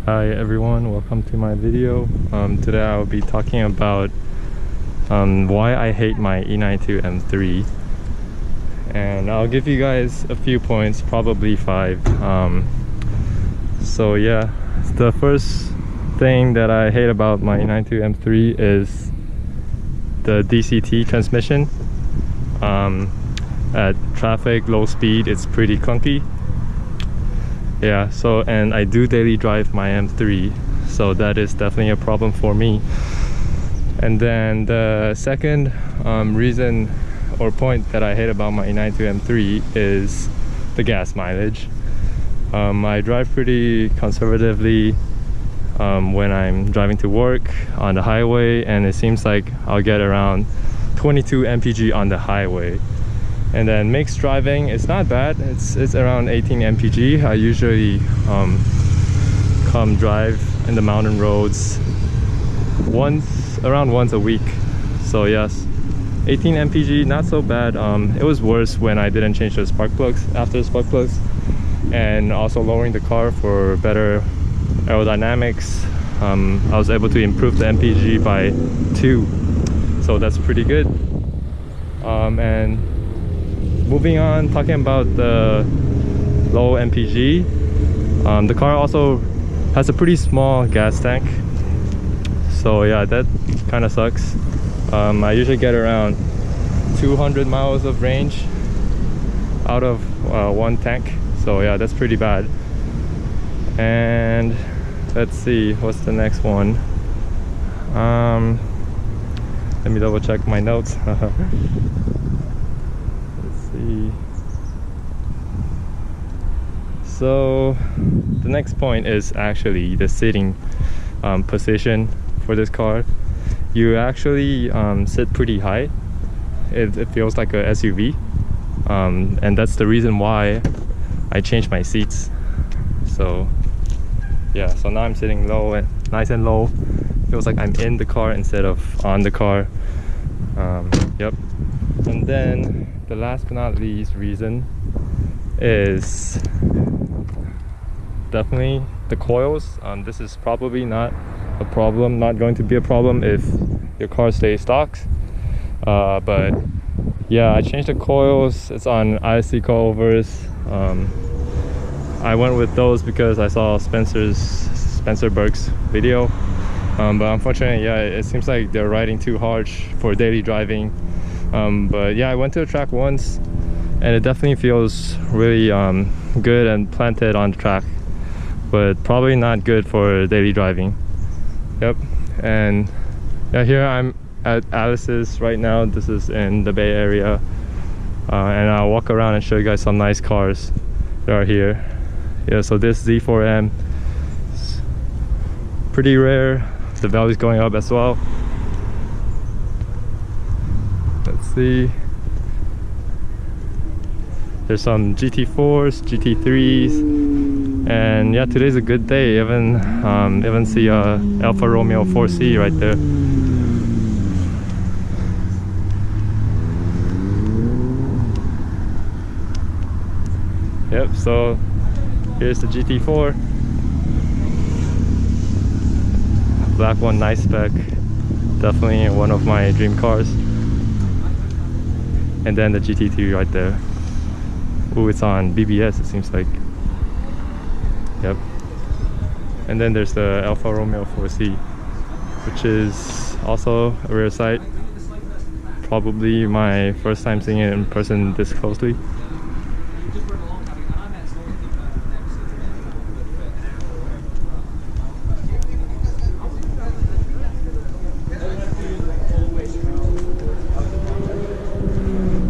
Hi everyone, welcome to my video. Today I will be talking about why I hate my E92 M3, and I'll give you guys a few points, probably 5. So yeah, the first thing that I hate about my E92 M3 is the DCT transmission. At traffic, low speed, it's pretty clunky. Yeah, so, and I do daily drive my M3, so that is definitely a problem for me. And then the second reason or point that I hate about my E92 M3 is the gas mileage. I drive pretty conservatively when I'm driving to work on the highway, and it seems like I'll get around 22 mpg on the highway. And then mixed driving, it's not bad, it's around 18 mpg. I usually come drive in the mountain roads around once a week. So yes, 18 mpg, not so bad. It was worse when I didn't change the spark plugs after the spark plugs, and also lowering the car for better aerodynamics. I was able to improve the mpg by 2, so that's pretty good. And moving on, talking about the low mpg, the car also has a pretty small gas tank, so yeah, that kind of sucks. I usually get around 200 miles of range out of one tank, so yeah, that's pretty bad. And let's see, what's the next one? Let me double check my notes. So the next point is actually the sitting position for this car. You actually sit pretty high. It feels like a SUV, and that's the reason why I changed my seats. So yeah, so now I'm sitting low, and nice and low. Feels like I'm in the car instead of on the car. Yep. And then the last but not least reason is definitely the coils. This is probably not a problem, not going to be a problem if your car stays stock. But yeah, I changed the coils. It's on ISC coilovers. I went with those because I saw Spencer Burke's video. But unfortunately, yeah, it seems like they're riding too harsh for daily driving. But yeah, I went to the track once, and it definitely feels really good and planted on the track, but probably not good for daily driving. Yep. And yeah, here I'm at Alice's right now. This is in the Bay Area, and I'll walk around and show you guys some nice cars that are here. Yeah, so this Z4M is pretty rare. The value's going up as well. Let's see, there's some GT4s, GT3s, and yeah, today's a good day. Even see a Alfa Romeo 4C right there. Yep, so here's the GT4, black one, nice spec, definitely one of my dream cars. And then the GT3 right there. Oh, it's on BBS, it seems like. Yep. And then there's the Alfa Romeo 4C, which is also a rare sight. Probably my first time seeing it in person this closely.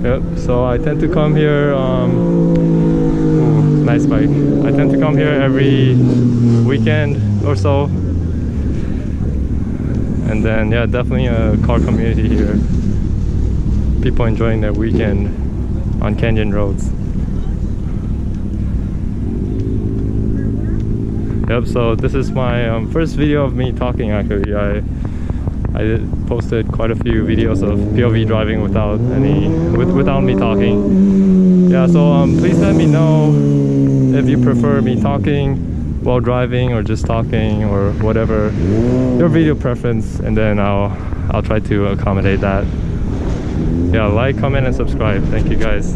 Yep, so I tend to come here, ooh, nice bike. I tend to come here every weekend or so. And then yeah, definitely a car community here. People enjoying their weekend on canyon roads. Yep, so this is my first video of me talking actually. I posted quite a few videos of POV driving without me talking. Yeah, so please let me know if you prefer me talking while driving or just talking or whatever your video preference, and then I'll try to accommodate that. Yeah, like, comment and subscribe. Thank you guys.